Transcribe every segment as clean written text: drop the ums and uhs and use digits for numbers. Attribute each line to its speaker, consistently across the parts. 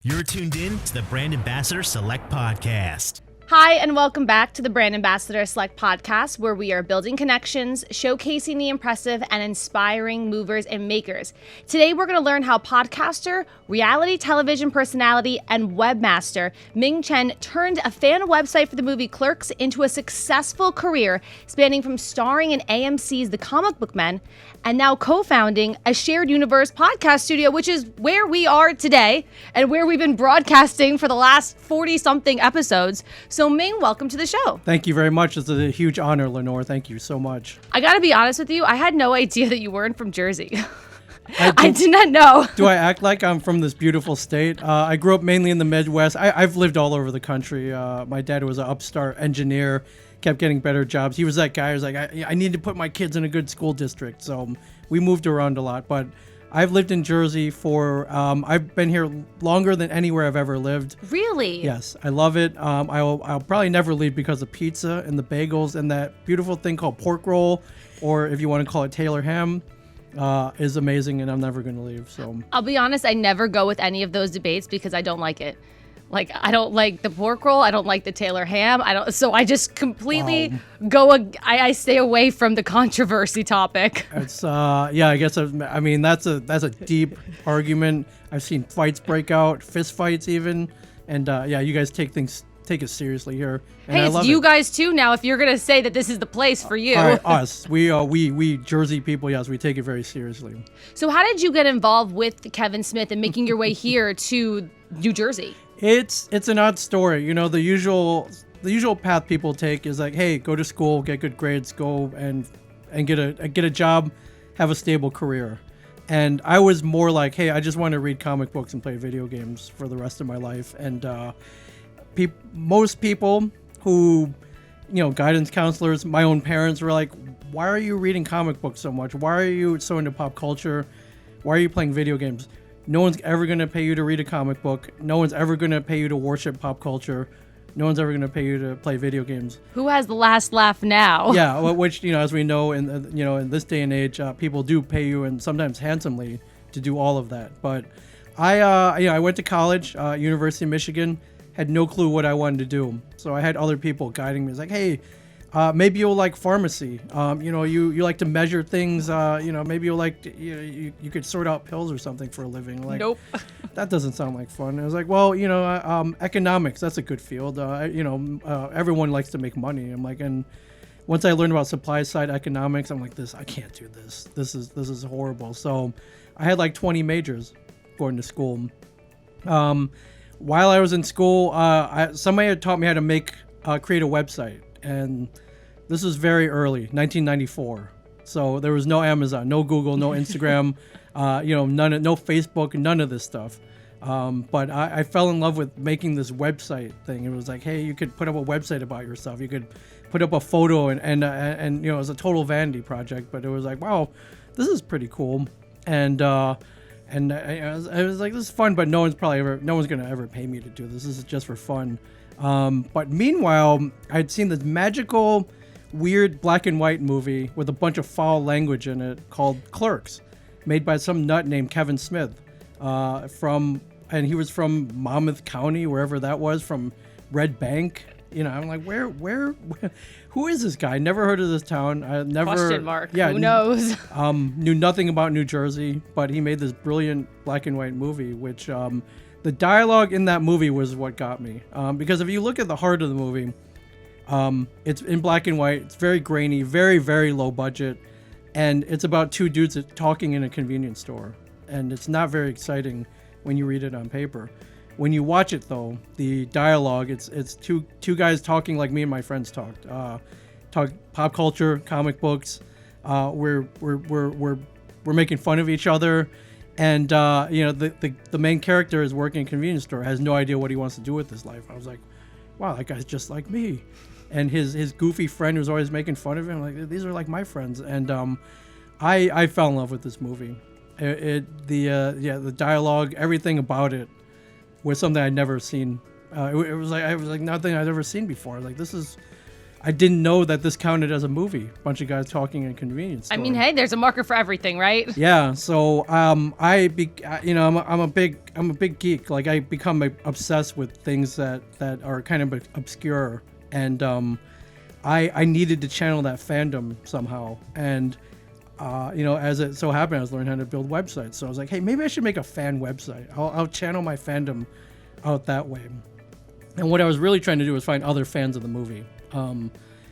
Speaker 1: You're tuned in to the Brand Ambassador Select Podcast.
Speaker 2: Hi, and welcome back to the Brand Ambassador Select Podcast, where we are building connections, showcasing the impressive, and inspiring movers and makers. Today, we're going to learn how podcaster, reality television personality, and webmaster Ming Chen turned a fan website for the movie Clerks into a successful career, spanning from starring in AMC's The Comic Book Men, and now co-founding a shared universe podcast studio, which is where we are today, and where we've been broadcasting for the last 40-something episodes. So Ming, welcome to the show.
Speaker 3: Thank you very much. It's a huge honor, Lenore. Thank you so much.
Speaker 2: I gotta be honest with you, I had no idea that you weren't from Jersey. I did not know.
Speaker 3: Do I act like I'm from this beautiful state? I grew up mainly in the Midwest. I've lived all over the country. My dad was an upstart engineer, kept getting better jobs. He was that guy who's like, I need to put my kids in a good school district. So we moved around a lot. But I've lived in Jersey for, I've been here longer than anywhere I've ever lived.
Speaker 2: Really?
Speaker 3: Yes, I love it. I'll probably never leave because of pizza and the bagels and that beautiful thing called pork roll, or if you want to call it Taylor ham, is amazing, and I'm never going to leave. So
Speaker 2: I'll be honest, I never go with any of those debates because I don't like it. Like, I don't like the pork roll. I don't like the Taylor ham. So I just completely I stay away from the controversy topic.
Speaker 3: It's I guess I mean that's a deep argument. I've seen fights break out, fist fights even, and you guys take it seriously here. And
Speaker 2: hey, it's you guys too now. If you're gonna say that this is the place for you,
Speaker 3: us, we Jersey people, yes, we take it very seriously.
Speaker 2: So how did you get involved with Kevin Smith and making your way here to New Jersey?
Speaker 3: It's an odd story. You know, the usual path people take is like, hey, go to school, get good grades, go and get a job, have a stable career. And I was more like, hey, I just want to read comic books and play video games for the rest of my life. And most people who, guidance counselors, my own parents were like, why are you reading comic books so much? Why are you so into pop culture? Why are you playing video games? No one's ever going to pay you to read a comic book. No one's ever going to pay you to worship pop culture. No one's ever going to pay you to play video games.
Speaker 2: Who has the last laugh now?
Speaker 3: Yeah, which, as we know, in this day and age, people do pay you, and sometimes handsomely, to do all of that. But I went to college, University of Michigan, had no clue what I wanted to do. So I had other people guiding me. It's like, hey, maybe you'll like pharmacy. You like to measure things. Maybe you'll like you could sort out pills or something for a living. Like,
Speaker 2: nope.
Speaker 3: That doesn't sound like fun. I was like, well, economics, that's a good field. Everyone likes to make money. I'm like, and once I learned about supply side economics, I'm like, I can't do this. This is horrible. So I had like 20 majors going to school. While I was in school, somebody had taught me how to create a website. And this was very early, 1994. So there was no Amazon, no Google, no Instagram, no Facebook, none of this stuff. But I fell in love with making this website thing. It was like, hey, you could put up a website about yourself. You could put up a photo, and it was a total vanity project. But it was like, wow, this is pretty cool. And I was like, this is fun, but no one's gonna ever pay me to do this. This is just for fun. But meanwhile, I'd seen this magical, weird black and white movie with a bunch of foul language in it called Clerks, made by some nut named Kevin Smith, and he was from Monmouth County, wherever that was, from Red Bank. I'm like, where, who is this guy? Never heard of this town. I never.
Speaker 2: Question mark.
Speaker 3: Yeah,
Speaker 2: who knows?
Speaker 3: Knew nothing about New Jersey, but he made this brilliant black and white movie, which, the dialogue in that movie was what got me. Because if you look at the heart of the movie, it's in black and white. It's very grainy, very, very low budget. And it's about two dudes talking in a convenience store. And it's not very exciting when you read it on paper. When you watch it, though, the dialogue, it's two guys talking like me and my friends talked. Talk pop culture, comic books. We're making fun of each other. And, the main character is working in a convenience store, has no idea what he wants to do with his life. I was like, wow, that guy's just like me. And his goofy friend who's always making fun of him, like, these are like my friends. And I fell in love with this movie. The dialogue, everything about it was something I'd never seen. It was like nothing I'd ever seen before. Like, this is, I didn't know that this counted as a movie. A bunch of guys talking in a convenience store.
Speaker 2: I mean, hey, there's a marker for everything, right?
Speaker 3: Yeah. So I'm a big geek. Like I become obsessed with things that are kind of obscure, and I needed to channel that fandom somehow. And as it so happened, I was learning how to build websites. So I was like, hey, maybe I should make a fan website. I'll channel my fandom out that way. And what I was really trying to do was find other fans of the movie.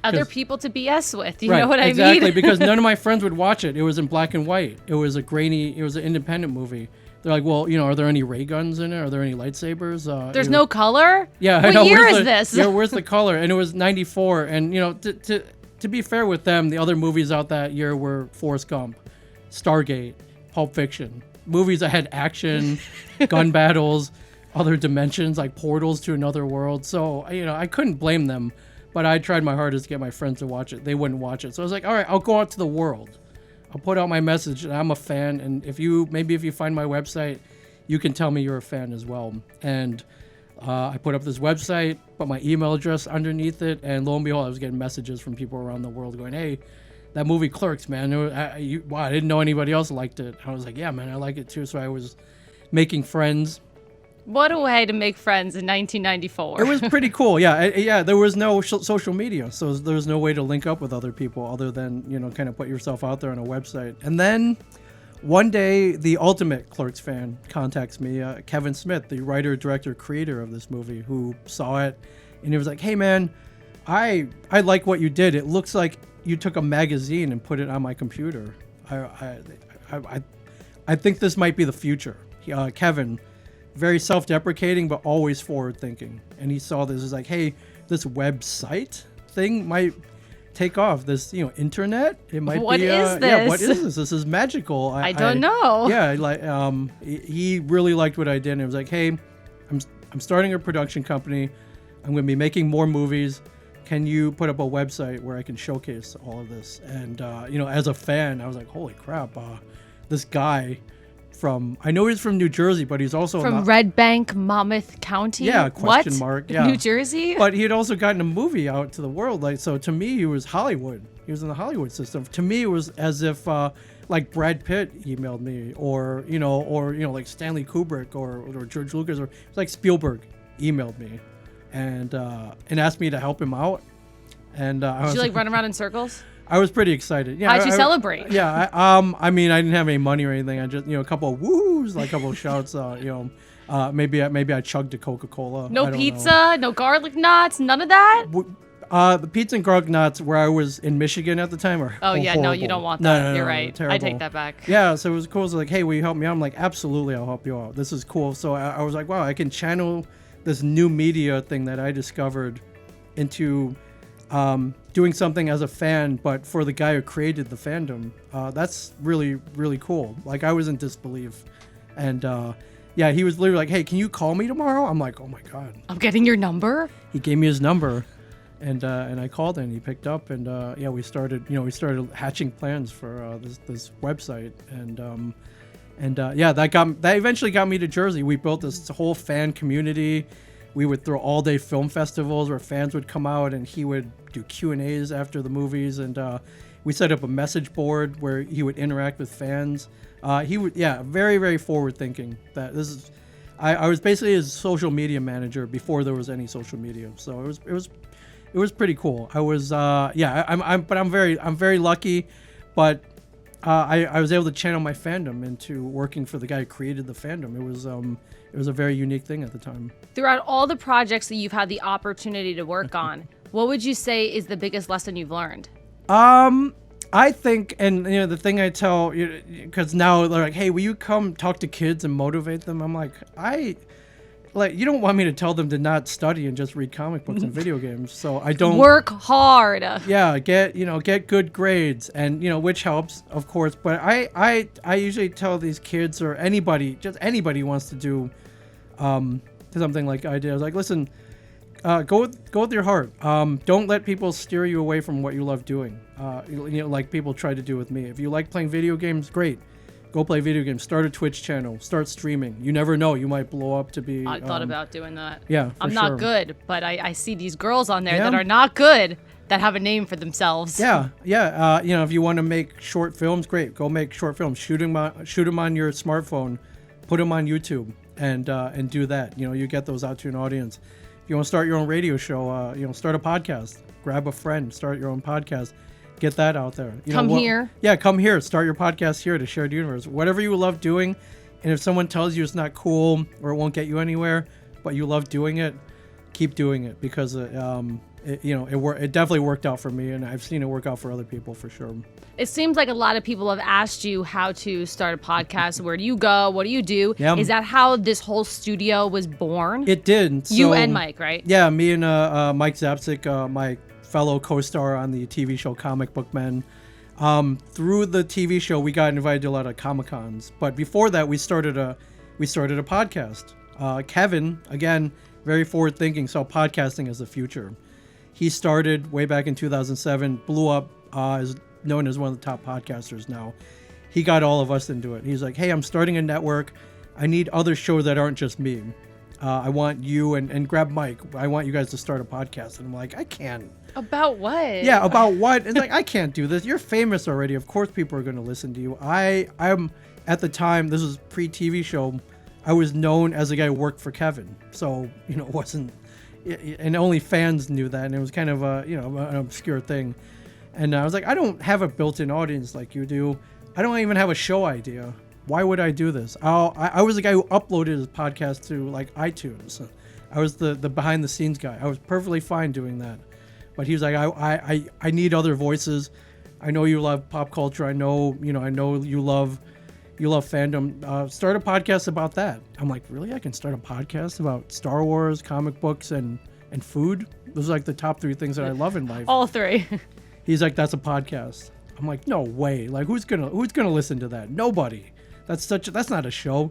Speaker 2: Other people to BS with. You
Speaker 3: right,
Speaker 2: know what I mean?
Speaker 3: Exactly, because none of my friends would watch it. It was in black and white. It was an independent movie. They're like, well, are there any ray guns in it? Are there any lightsabers?
Speaker 2: There's no color?
Speaker 3: Yeah.
Speaker 2: What
Speaker 3: I know.
Speaker 2: year is this?
Speaker 3: Yeah, where's the color? And it was 94. And, to be fair with them, the other movies out that year were Forrest Gump, Stargate, Pulp Fiction. Movies that had action, gun battles, other dimensions, like portals to another world. So, I couldn't blame them. But I tried my hardest to get my friends to watch it. They wouldn't watch it. So I was like, all right, I'll go out to the world. I'll put out my message, and I'm a fan. And if you find my website, you can tell me you're a fan as well. And I put up this website, put my email address underneath it, and lo and behold, I was getting messages from people around the world going, hey, that movie Clerks, man. I didn't know anybody else liked it. I was like, yeah, man, I like it too. So I was making friends.
Speaker 2: What a way to make friends in 1994.
Speaker 3: It was pretty cool. Yeah. There was no social media, so there was no way to link up with other people other than, kind of put yourself out there on a website. And then one day, the ultimate Clerks fan contacts me, Kevin Smith, the writer, director, creator of this movie, who saw it, and he was like, hey, man, I like what you did. It looks like you took a magazine and put it on my computer. I think this might be the future. Kevin, very self-deprecating, but always forward-thinking. And he saw this as like, hey, this website thing might take off. This, internet, it might
Speaker 2: what
Speaker 3: be.
Speaker 2: Is this?
Speaker 3: Yeah, what is this? This is magical.
Speaker 2: I don't know.
Speaker 3: Yeah, like, he really liked what I did. And it was like, hey, I'm starting a production company. I'm going to be making more movies. Can you put up a website where I can showcase all of this? And as a fan, I was like, holy crap, this guy. I know he's from New Jersey, but he's also
Speaker 2: from Red Bank, Monmouth County.
Speaker 3: Yeah, question mark. Yeah,
Speaker 2: New Jersey.
Speaker 3: But he had also gotten a movie out to the world. Like, so to me, he was Hollywood. He was in the Hollywood system. To me, it was as if like Brad Pitt emailed me, or like Stanley Kubrick or George Lucas, or like Spielberg emailed me, and asked me to help him out. And
Speaker 2: did you run around in circles?
Speaker 3: I was pretty excited. Yeah,
Speaker 2: how'd you celebrate?
Speaker 3: Yeah, I mean, I didn't have any money or anything. I just, a couple of woos, like a couple of shouts. Maybe I chugged a Coca-Cola.
Speaker 2: No pizza, no garlic knots, none of that.
Speaker 3: The pizza and garlic knots where I was in Michigan at the time are
Speaker 2: yeah,
Speaker 3: horrible.
Speaker 2: No, you don't want that.
Speaker 3: No,
Speaker 2: You're right.
Speaker 3: terrible.
Speaker 2: I take that back.
Speaker 3: Yeah, so it was cool. So like, hey, will you help me out? I'm like, absolutely, I'll help you out. This is cool. So I was like, wow, I can channel this new media thing that I discovered into doing something as a fan, but for the guy who created the fandom. That's really, really cool. Like, I was in disbelief. And he was literally like, hey, can you call me tomorrow? I'm like, oh my God.
Speaker 2: I'm getting your number? He
Speaker 3: gave me his number, and I called him, and he picked up, and we started hatching plans for this website. And that eventually got me to Jersey. We built this whole fan community. We would throw all-day film festivals where fans would come out, and he would do Q&As after the movies. And we set up a message board where he would interact with fans. Very, very forward-thinking. I was basically his social media manager before there was any social media. So it was pretty cool. I was I'm very lucky, but I was able to channel my fandom into working for the guy who created the fandom. It was a very unique thing at the time.
Speaker 2: Throughout all the projects that you've had the opportunity to work on, what would you say is the biggest lesson you've learned?
Speaker 3: I think, and the thing I tell, because now they're like, hey, will you come talk to kids and motivate them? I'm like, you don't want me to tell them to not study and just read comic books and video games. So I don't
Speaker 2: work hard.
Speaker 3: Yeah, get good grades, and which helps, of course. But I usually tell these kids or anybody who wants to do something like I did. I was like, listen, go with your heart. Don't let people steer you away from what you love doing. Like people try to do with me. If you like playing video games, great. Go play video games. Start a Twitch channel. Start streaming. You never know. You might blow up to be...
Speaker 2: I thought about doing that.
Speaker 3: Yeah,
Speaker 2: I'm not good, but I see these girls on there that are not good. that have a name for themselves.
Speaker 3: Yeah. If you want to make short films, great. Go make short films. Shoot them on your smartphone, put them on YouTube, and do that. You get those out to an audience. If you want to start your own radio show, start a podcast. Grab a friend, start your own podcast. Get that out there.
Speaker 2: Come here.
Speaker 3: Yeah, come here. Start your podcast here to share the universe. Whatever you love doing, and if someone tells you it's not cool or it won't get you anywhere, but you love doing it, keep doing it because it definitely worked out for me, and I've seen it work out for other people for sure.
Speaker 2: It seems like a lot of people have asked you how to start a podcast. Where do you go? What do you do?
Speaker 3: Yeah.
Speaker 2: Is that how this whole studio was born?
Speaker 3: It did.
Speaker 2: You and Mike, right?
Speaker 3: Yeah, me and Mike Zapsik, my fellow co-star on the TV show Comic Book Men. Through the TV show, we got invited to a lot of Comic-Cons. But before that, we started a podcast. Kevin, again, very forward-thinking, saw podcasting as the future. He started way back in 2007, blew up, is known as one of the top podcasters now. He got all of us into it. He's like, hey, I'm starting a network. I need other shows that aren't just me. I want you and grab Mike. I want you guys to start a podcast. And I'm like, I can't.
Speaker 2: About what?
Speaker 3: Yeah, about what? It's like, I can't do this. You're famous already. Of course people are going to listen to you. I'm at the time, this was pre-TV show, I was known as a guy who worked for Kevin. So, it wasn't, and only fans knew that. And it was kind of an obscure thing. And I was like, I don't have a built-in audience like you do. I don't even have a show idea. Why would I do this? I was the guy who uploaded his podcast to like iTunes. I was the behind-the-scenes guy. I was perfectly fine doing that. But he was like, I need other voices. I know you love pop culture. I know you love fandom. Start a podcast about that. I'm like, really? I can start a podcast about Star Wars, comic books, and food? Those are like the top 3 things that I love in life.
Speaker 2: All 3.
Speaker 3: He's like, that's a podcast. I'm like, no way. Like, who's gonna listen to that? Nobody. That's not a show.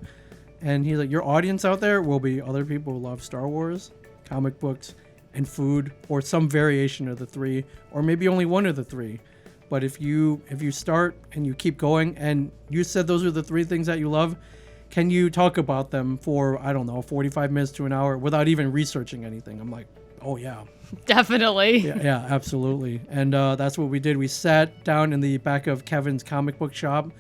Speaker 3: And he's like, your audience out there will be other people who love Star Wars, comic books, and food, or some variation of the 3, or maybe only one of the 3. But if you start and you keep going, and you said those are the 3 things that you love, can you talk about them for, I don't know, 45 minutes to an hour without even researching anything? I'm like, oh yeah.
Speaker 2: Definitely.
Speaker 3: Yeah, absolutely. And that's what we did. We sat down in the back of Kevin's comic book shop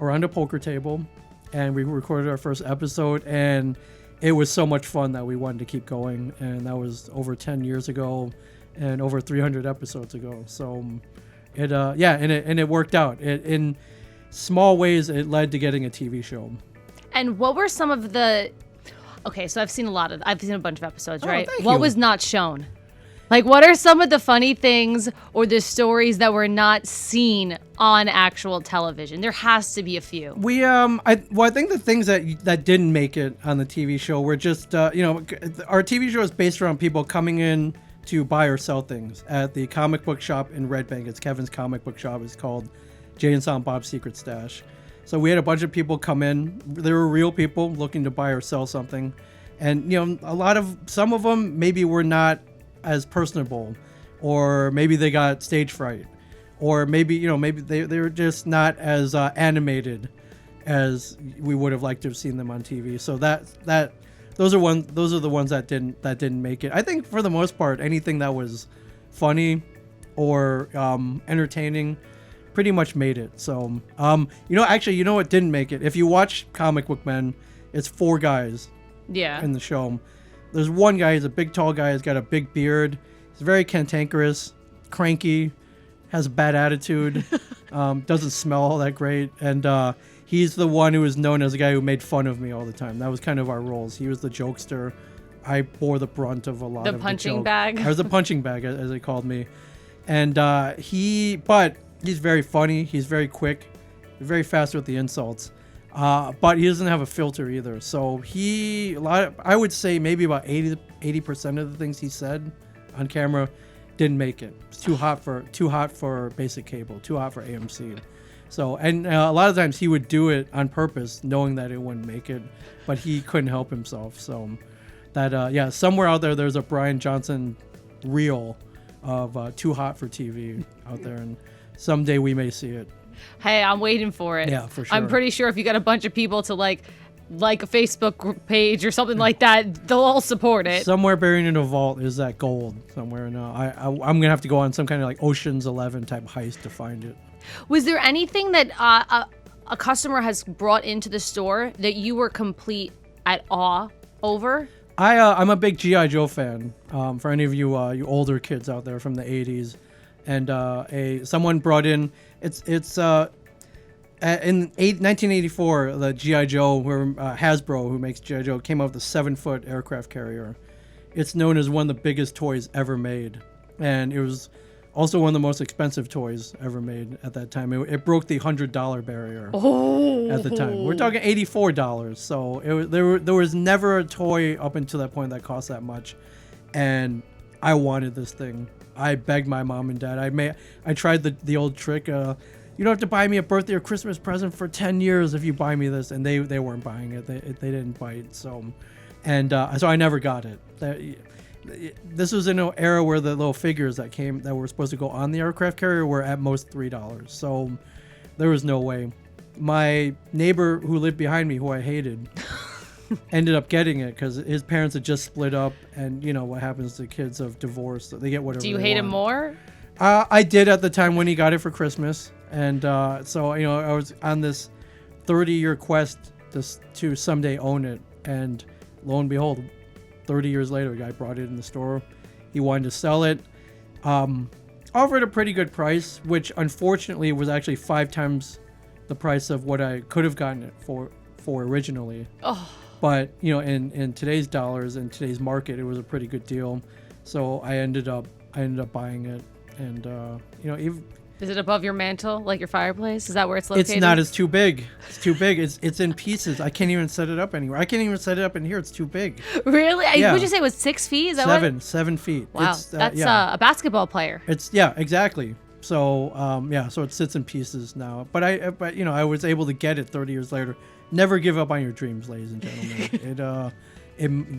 Speaker 3: around a poker table, and we recorded our first episode, and it was so much fun that we wanted to keep going. And that was over 10 years ago and over 300 episodes ago. So it worked out. In small ways, it led to getting a TV show.
Speaker 2: And what were some of the... Okay, so I've seen a bunch of episodes, right?
Speaker 3: Thank
Speaker 2: What
Speaker 3: you.
Speaker 2: was not shown? Like, what are some of the funny things or the stories that were not seen on actual television? There has to be a few.
Speaker 3: I think the things that didn't make it on the TV show were just, our TV show is based around people coming in to buy or sell things at the comic book shop in Red Bank. It's Kevin's comic book shop. It's called Jay and Silent Bob's Secret Stash. So we had a bunch of people come in. They were real people looking to buy or sell something. And, some of them maybe were not as personable, or maybe they got stage fright, or maybe they were just not as animated as we would have liked to have seen them on TV. So those are the ones that didn't make it. I think for the most part, anything that was funny or entertaining pretty much made it. So what didn't make it? If you watch Comic Book Men, it's 4 guys in the show. There's one guy, he's a big tall guy, he's got a big beard, he's very cantankerous, cranky, has a bad attitude, doesn't smell all that great, and he's the one who was known as the guy who made fun of me all the time. That was kind of our roles. He was the jokester. I bore the brunt of a lot of the
Speaker 2: punching bag.
Speaker 3: I was the punching bag, as they called me. And he's very funny, he's very quick, very fast with the insults. But he doesn't have a filter either. So I would say maybe about 80% of the things he said on camera didn't make it. It's too hot for basic cable, too hot for AMC. So, and a lot of times he would do it on purpose, knowing that it wouldn't make it, but he couldn't help himself. So that, somewhere out there's a Brian Johnson reel of Too Hot for TV out there, and someday we may see it.
Speaker 2: Hey, I'm waiting for it.
Speaker 3: Yeah, for sure.
Speaker 2: I'm pretty sure if you got a bunch of people to like a Facebook page or something like that, they'll all support it.
Speaker 3: Somewhere buried in a vault is that gold somewhere. No, I'm going to have to go on some kind of like Ocean's 11 type heist to find it.
Speaker 2: Was there anything that a customer has brought into the store that you were complete at awe over?
Speaker 3: I'm a big G.I. Joe fan. For any of you you older kids out there from the 80s, and someone brought in in 1984 the G.I. Joe, where Hasbro, who makes G.I. Joe, came out with a 7-foot aircraft carrier. It's known as one of the biggest toys ever made, and it was also one of the most expensive toys ever made at that time. It broke the $100 barrier at the time. We're talking $84. So there was never a toy up until that point that cost that much, and I wanted this thing. I begged my mom and dad. I tried the old trick. You don't have to buy me a birthday or Christmas present for 10 years if you buy me this, and they weren't buying it. They didn't bite. So I never got it. This was in an era where the little figures that were supposed to go on the aircraft carrier were at most $3. So there was no way. My neighbor who lived behind me, who I hated, ended up getting it because his parents had just split up, and you know what happens to kids of divorce. They get whatever.
Speaker 2: Do you
Speaker 3: they
Speaker 2: hate
Speaker 3: want.
Speaker 2: him more?
Speaker 3: I did at the time when he got it for Christmas, and so I was on this 30-year quest to someday own it, and lo and behold, 30 years later, a guy brought it in the store. He wanted to sell it, offered a pretty good price, which unfortunately was actually 5 times the price of what I could have gotten it for originally. Oh. But in today's dollars and today's market, it was a pretty good deal. So I ended up buying it, and even.
Speaker 2: Is it above your mantle, like your fireplace? Is that where it's located?
Speaker 3: It's not. It's too big. It's too big. It's in pieces. I can't even set it up anywhere. I can't even set it up in here. It's too big.
Speaker 2: Really?
Speaker 3: Yeah.
Speaker 2: Would you say it was 6 feet? Is that
Speaker 3: 7 feet.
Speaker 2: Wow, that's a basketball player.
Speaker 3: Exactly. So so it sits in pieces now. But I was able to get it 30 years later. Never give up on your dreams, ladies and gentlemen.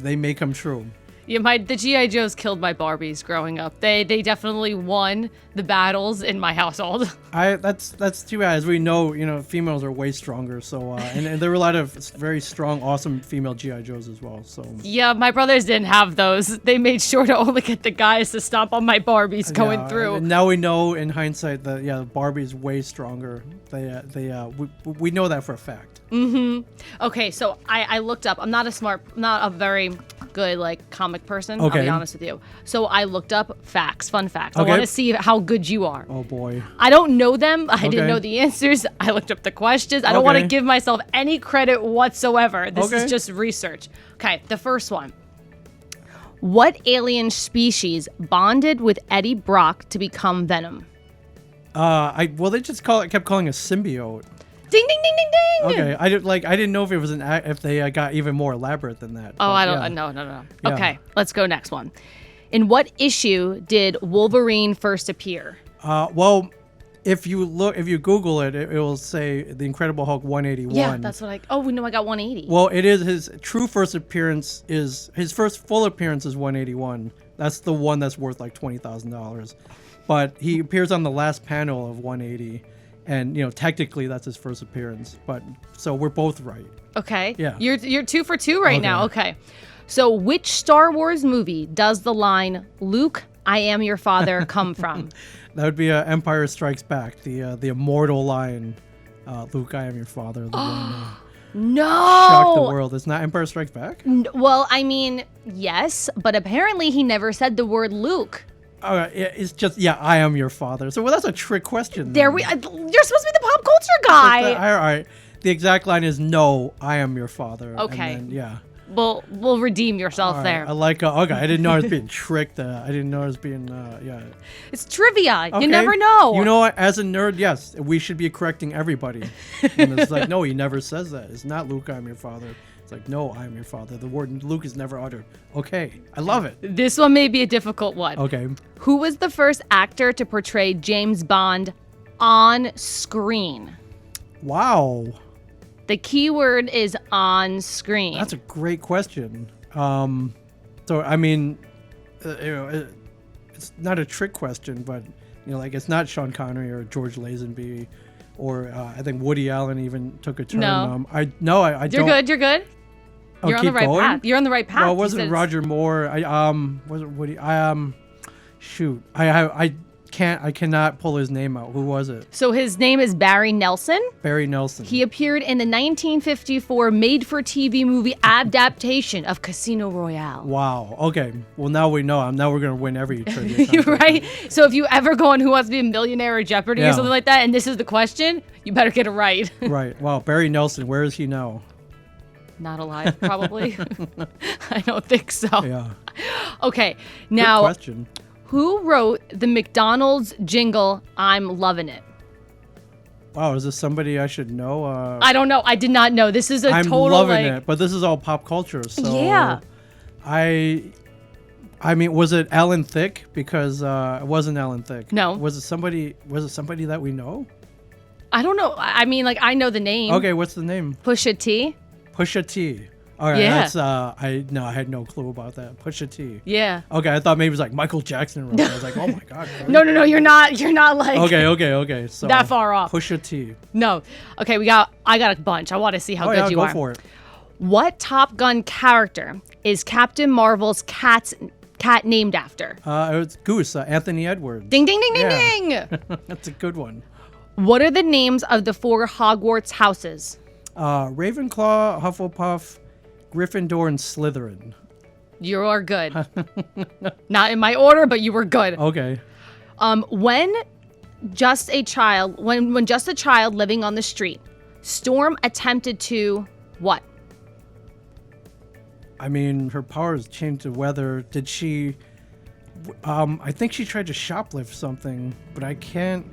Speaker 3: They may come true.
Speaker 2: Yeah, the G.I. Joes killed my Barbies growing up. They definitely won the battles in my household.
Speaker 3: That's too bad. As we know, females are way stronger. So and there were a lot of very strong, awesome female G.I. Joes as well. So yeah,
Speaker 2: my brothers didn't have those. They made sure to only get the guys to stomp on my Barbies going through.
Speaker 3: And now we know in hindsight that Barbie's way stronger. We know that for a fact.
Speaker 2: Mm-hmm. Okay, so I looked up. I'm not a very good comic person.
Speaker 3: Okay.
Speaker 2: I'll be honest with you. So I looked up fun facts.
Speaker 3: Okay.
Speaker 2: I want to see how good you are.
Speaker 3: Oh boy.
Speaker 2: I don't know them. I didn't know the answers. I looked up the questions. I don't want to give myself any credit whatsoever. This is just research. Okay, the first one. What alien species bonded with Eddie Brock to become Venom?
Speaker 3: They just kept calling a symbiote.
Speaker 2: Ding ding ding ding ding.
Speaker 3: Okay, I didn't know if it was if they got even more elaborate than that.
Speaker 2: Oh, I don't. No. Yeah. Okay, let's go next one. In what issue did Wolverine first appear?
Speaker 3: If you Google it, it will say The Incredible Hulk 181.
Speaker 2: Yeah, that's what I. Oh, we know I got 180.
Speaker 3: Well, it is his true first appearance. His first full appearance is 181. That's the one that's worth like $20,000. But he appears on the last panel of 180. And technically that's his first appearance, but so we're both right.
Speaker 2: Okay.
Speaker 3: Yeah.
Speaker 2: You're 2 for 2 right now. Okay. So which Star Wars movie does the line "Luke, I am your father" come from?
Speaker 3: That would be Empire Strikes Back, the immortal line, "Luke, I am your father." The one
Speaker 2: no.
Speaker 3: shocked the world. It's not Empire Strikes Back.
Speaker 2: Well, I mean, yes, but apparently he never said the word Luke.
Speaker 3: It's just I am your father. So that's a trick question.
Speaker 2: You're supposed to be the pop culture guy.
Speaker 3: All right. The exact line is "No, I am your father."
Speaker 2: Okay.
Speaker 3: And then,
Speaker 2: We'll redeem yourself there.
Speaker 3: I like. Okay, I didn't know I was being tricked. I didn't know I was being.
Speaker 2: It's trivia.
Speaker 3: Okay.
Speaker 2: You never know.
Speaker 3: You know what? As a nerd, yes, we should be correcting everybody. And it's like, no, he never says that. It's not "Luke, I'm your father." It's like, "No, I'm your father." The word Luke is never uttered. Okay, I love it.
Speaker 2: This one may be a difficult one.
Speaker 3: Okay.
Speaker 2: Who was the first actor to portray James Bond on screen?
Speaker 3: Wow.
Speaker 2: The key word is on screen.
Speaker 3: That's a great question. So I mean, it's not a trick question, but it's not Sean Connery or George Lazenby. or I think Woody Allen even took a turn.
Speaker 2: No.
Speaker 3: I
Speaker 2: You're
Speaker 3: don't.
Speaker 2: good. You're good.
Speaker 3: Oh,
Speaker 2: You're on the
Speaker 3: keep
Speaker 2: right
Speaker 3: going?
Speaker 2: path. You're on the right path.
Speaker 3: Well, it
Speaker 2: He
Speaker 3: wasn't
Speaker 2: says-
Speaker 3: Roger Moore. Wasn't Woody. Shoot. I cannot pull his name out. Who was it?
Speaker 2: So his name is Barry Nelson.
Speaker 3: Barry Nelson.
Speaker 2: He appeared in the 1954 made-for-TV movie adaptation of Casino Royale.
Speaker 3: Wow. Okay. Well, now we know. Now we're gonna win every trivia.
Speaker 2: You're
Speaker 3: contest.
Speaker 2: right. So if you ever go on Who Wants to Be a Millionaire or Jeopardy or
Speaker 3: Yeah.
Speaker 2: something like that, and this is the question, you better get it right.
Speaker 3: Right. Wow. Barry Nelson. Where is he now?
Speaker 2: Not alive, probably. I don't think so.
Speaker 3: Yeah.
Speaker 2: Okay.
Speaker 3: Good
Speaker 2: Now,
Speaker 3: question.
Speaker 2: who wrote the McDonald's jingle, I'm Lovin' It?
Speaker 3: Wow. Is this somebody I should know?
Speaker 2: I don't know. I did not know. This is a
Speaker 3: I'm
Speaker 2: total
Speaker 3: loving
Speaker 2: like,
Speaker 3: it, but this is all pop culture. So
Speaker 2: Yeah.
Speaker 3: I mean, was it Alan Thicke? Because it wasn't Alan Thicke.
Speaker 2: No.
Speaker 3: Was it somebody? Was it somebody that we know?
Speaker 2: I don't know. I mean, like, I know the name.
Speaker 3: Okay. What's the name?
Speaker 2: Pusha T.
Speaker 3: Pusha T. All right.
Speaker 2: Yeah.
Speaker 3: That's I had no clue about that. Pusha T.
Speaker 2: Yeah.
Speaker 3: Okay. I thought maybe it was like Michael Jackson. Wrote it. I was like, oh my god. Really?
Speaker 2: No. You're not like
Speaker 3: Okay. So
Speaker 2: that far off.
Speaker 3: Pusha T.
Speaker 2: No. Okay, I got a bunch. I want to see how
Speaker 3: Oh
Speaker 2: good
Speaker 3: yeah,
Speaker 2: you
Speaker 3: go
Speaker 2: are.
Speaker 3: for it.
Speaker 2: What Top Gun character is Captain Marvel's cat named after?
Speaker 3: It was Goose. Anthony Edwards.
Speaker 2: Ding ding ding ding
Speaker 3: Yeah.
Speaker 2: ding.
Speaker 3: That's a good one.
Speaker 2: What are the names of the 4 Hogwarts houses?
Speaker 3: Ravenclaw, Hufflepuff, Gryffindor, and Slytherin.
Speaker 2: You are good. Not in my order, but you were good.
Speaker 3: Okay.
Speaker 2: When just a child living on the street, Storm attempted to what?
Speaker 3: I mean, her powers changed to weather. Did she? I think she tried to shoplift something, but I can't.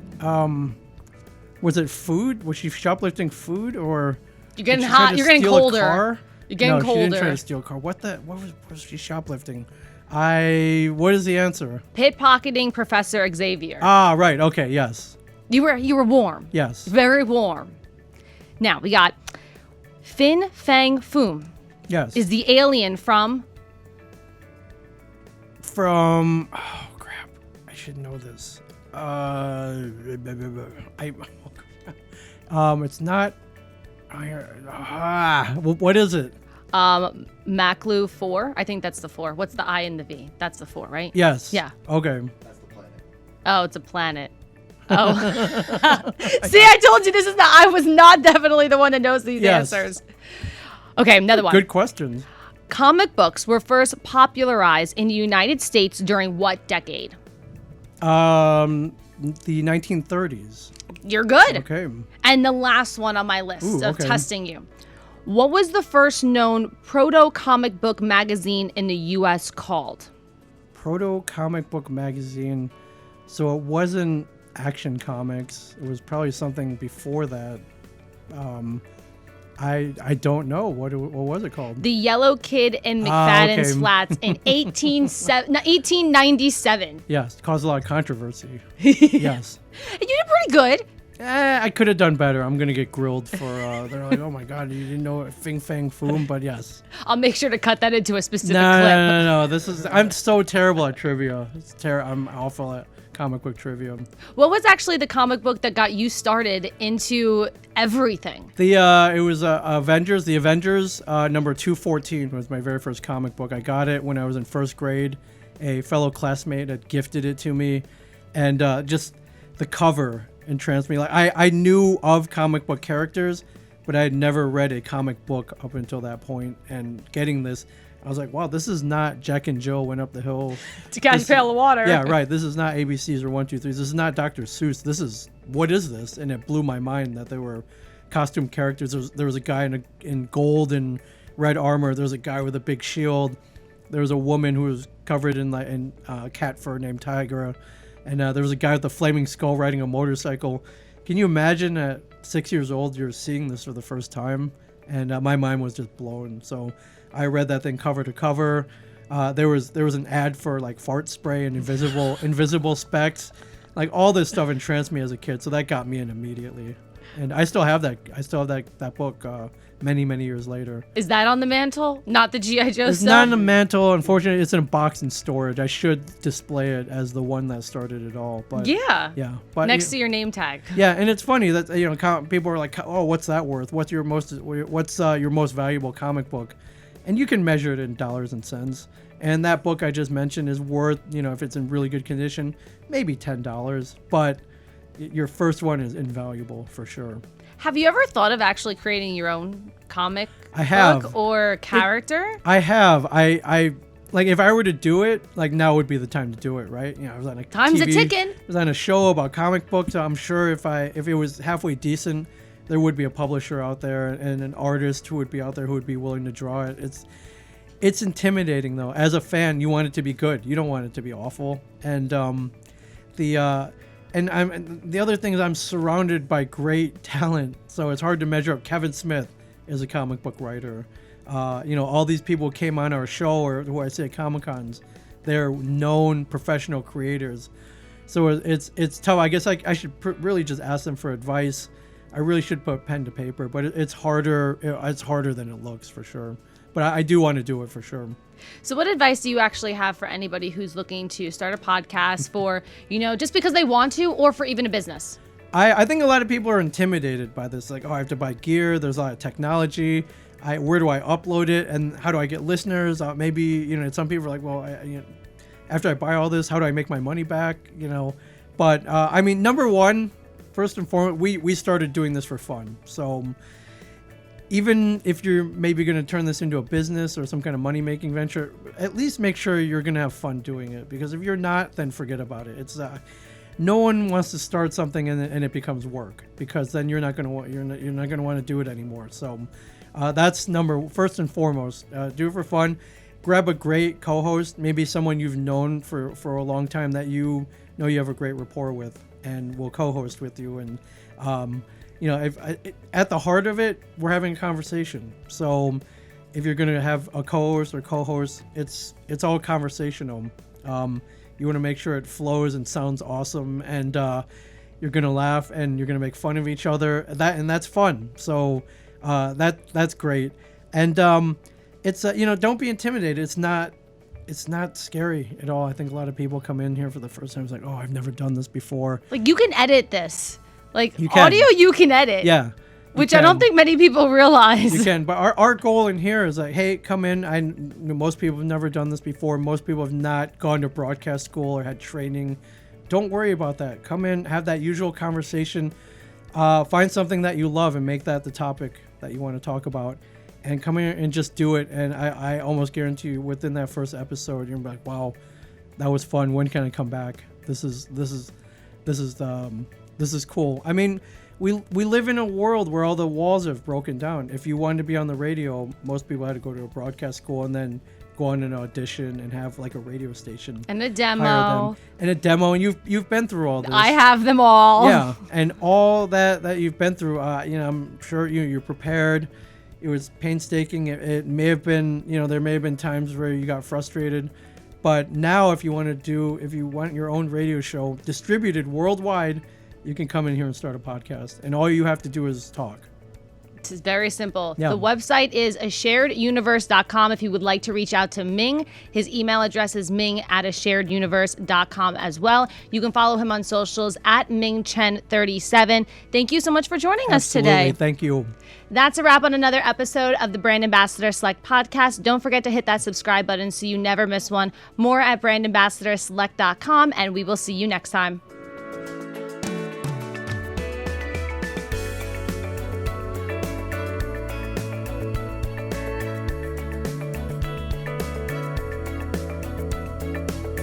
Speaker 3: Was it food? Was she shoplifting food, or?
Speaker 2: You're getting
Speaker 3: did she try
Speaker 2: hot.
Speaker 3: to
Speaker 2: You're getting
Speaker 3: steal a
Speaker 2: colder.
Speaker 3: car?
Speaker 2: You're getting
Speaker 3: no, she didn't try
Speaker 2: colder.
Speaker 3: to steal a car. What was she shoplifting? What is the answer?
Speaker 2: Pickpocketing Professor Xavier.
Speaker 3: Ah, right. Okay. Yes.
Speaker 2: You were warm.
Speaker 3: Yes.
Speaker 2: Very warm. Now we got Fin Fang Foom
Speaker 3: Yes.
Speaker 2: is the alien from
Speaker 3: From. Oh crap! I should know this. It's not. What is it?
Speaker 2: Maklu 4. I think that's the 4. What's the I and the V? That's the 4, right?
Speaker 3: Yes.
Speaker 2: Yeah.
Speaker 3: Okay.
Speaker 2: Oh, it's a planet. Oh. See, I told you I was not definitely the one that knows these
Speaker 3: Yes.
Speaker 2: answers. Okay, another one.
Speaker 3: Good questions.
Speaker 2: Comic books were first popularized in the United States during what decade?
Speaker 3: The 1930s.
Speaker 2: You're good.
Speaker 3: Okay.
Speaker 2: And the last one on my list
Speaker 3: Ooh,
Speaker 2: of
Speaker 3: okay.
Speaker 2: testing you. What was the first known proto-comic book magazine in the U.S. called?
Speaker 3: Proto comic book magazine. So it wasn't Action Comics. It was probably something before that. I don't know. What was it called?
Speaker 2: The Yellow Kid in McFadden's
Speaker 3: okay.
Speaker 2: Flats in 1897.
Speaker 3: Yes, it caused a lot of controversy. Yes.
Speaker 2: You did pretty good.
Speaker 3: I could have done better. I'm gonna get grilled for. They're like, oh my god, you didn't know Fing Fang Foom, but yes.
Speaker 2: I'll make sure to cut that into a specific
Speaker 3: No,
Speaker 2: clip.
Speaker 3: no. I'm so terrible at trivia. I'm awful at comic book trivia.
Speaker 2: What was actually the comic book that got you started into everything?
Speaker 3: It was Avengers. The Avengers number 214 was my very first comic book. I got it when I was in first grade. A fellow classmate had gifted it to me, and just the cover entranced me. Like I knew of comic book characters, but I had never read a comic book up until that point. And getting this, I was like, wow, this is not Jack and Jill went up the hill.
Speaker 2: To catch a pail of water.
Speaker 3: Yeah, right. This is not ABCs or 1, 2, 3s. This is not Dr. Seuss. What is this? And it blew my mind that there were costume characters. There was a guy in gold and red armor. There was a guy with a big shield. There was a woman who was covered in cat fur named Tigra. And there was a guy with a flaming skull riding a motorcycle. Can you imagine at 6 years old you're seeing this for the first time? And my mind was just blown. So I read that thing cover to cover. There was an ad for like fart spray and invisible specs. Like all this stuff entranced me as a kid. So that got me in immediately. And I still have that. I still have that book many years later.
Speaker 2: Is that on the mantle? Not the G.I. Joe
Speaker 3: It's
Speaker 2: stuff?
Speaker 3: not on the mantle. Unfortunately, it's in a box in storage. I should display it as the one that started it all. But
Speaker 2: Yeah.
Speaker 3: But
Speaker 2: Next to your name tag.
Speaker 3: Yeah, and it's funny that people are like, "Oh, what's that worth? What's your most valuable comic book?" And you can measure it in dollars and cents. And that book I just mentioned is worth, if it's in really good condition, maybe $10. But your first one is invaluable for sure.
Speaker 2: Have you ever thought of actually creating your own comic
Speaker 3: I have.
Speaker 2: book or character?
Speaker 3: I have. I like if I were to do it, like now would be the time to do it, right? I was on a
Speaker 2: Time's
Speaker 3: TV,
Speaker 2: a-ticking.
Speaker 3: I was on a show about comic books. I'm sure if it was halfway decent, there would be a publisher out there and an artist who would be out there who would be willing to draw it. It's intimidating though. As a fan, you want it to be good. You don't want it to be awful. And the other thing is I'm surrounded by great talent, so it's hard to measure up. Kevin Smith is a comic book writer. All these people came on our show, or who I say at Comic-Cons, they're known professional creators. So it's tough. I guess I should really just ask them for advice. I really should put pen to paper, but it's harder. It's harder than it looks for sure. But I do want to do it for sure.
Speaker 2: So what advice do you actually have for anybody who's looking to start a podcast for, just because they want to, or for even a business?
Speaker 3: I think a lot of people are intimidated by this. Like, I have to buy gear. There's a lot of technology. Where do I upload it? And how do I get listeners? Maybe, some people are like, well, after I buy all this, how do I make my money back? But number one, first and foremost, we started doing this for fun. So even if you're maybe going to turn this into a business or some kind of money-making venture, at least make sure you're going to have fun doing it. Because if you're not, then forget about it. It's no one wants to start something and it becomes work, because then you're not going to want to do it anymore. So that's first and foremost. Do it for fun. Grab a great co-host, maybe someone you've known for a long time that you have a great rapport with, and will co-host with you. And at the heart of it, we're having a conversation. So if you're going to have a co-host or co-host, it's all conversational. You want to make sure it flows and sounds awesome, and you're going to laugh and you're going to make fun of each other. That's fun. So that's great. And it's don't be intimidated. It's not scary at all. I think a lot of people come in here for the first time. It's like, oh, I've never done this before.
Speaker 2: Like, you can edit this. Like,
Speaker 3: you can.
Speaker 2: Audio, you can edit.
Speaker 3: Yeah.
Speaker 2: Which I don't think many people realize.
Speaker 3: You can, but our goal in here is like, hey, come in. Most people have never done this before. Most people have not gone to broadcast school or had training. Don't worry about that. Come in, have that usual conversation. Find something that you love and make that the topic that you want to talk about. And come in and just do it. And I almost guarantee you, within that first episode, you're like, wow, that was fun. When can I come back? This is cool. I mean, we live in a world where all the walls have broken down. If you wanted to be on the radio, most people had to go to a broadcast school and then go on an audition and have like a radio station
Speaker 2: and a demo.
Speaker 3: And you've been through all this.
Speaker 2: I have them all.
Speaker 3: Yeah, and all that you've been through. I'm sure you're prepared. It was painstaking. It may have been, there may have been times where you got frustrated. But now if you want your own radio show distributed worldwide, you can come in here and start a podcast. And all you have to do is talk.
Speaker 2: It's very simple.
Speaker 3: Yeah.
Speaker 2: The website is ashareduniverse.com if you would like to reach out to Ming. His email address is ming@ashareduniverse.com as well. You can follow him on socials at Ming Chen 37. Thank you so much for joining us today.
Speaker 3: Thank you.
Speaker 2: That's a wrap on another episode of the Brand Ambassador Select podcast. Don't forget to hit that subscribe button so you never miss one. More at brandambassadorselect.com, and we will see you next time.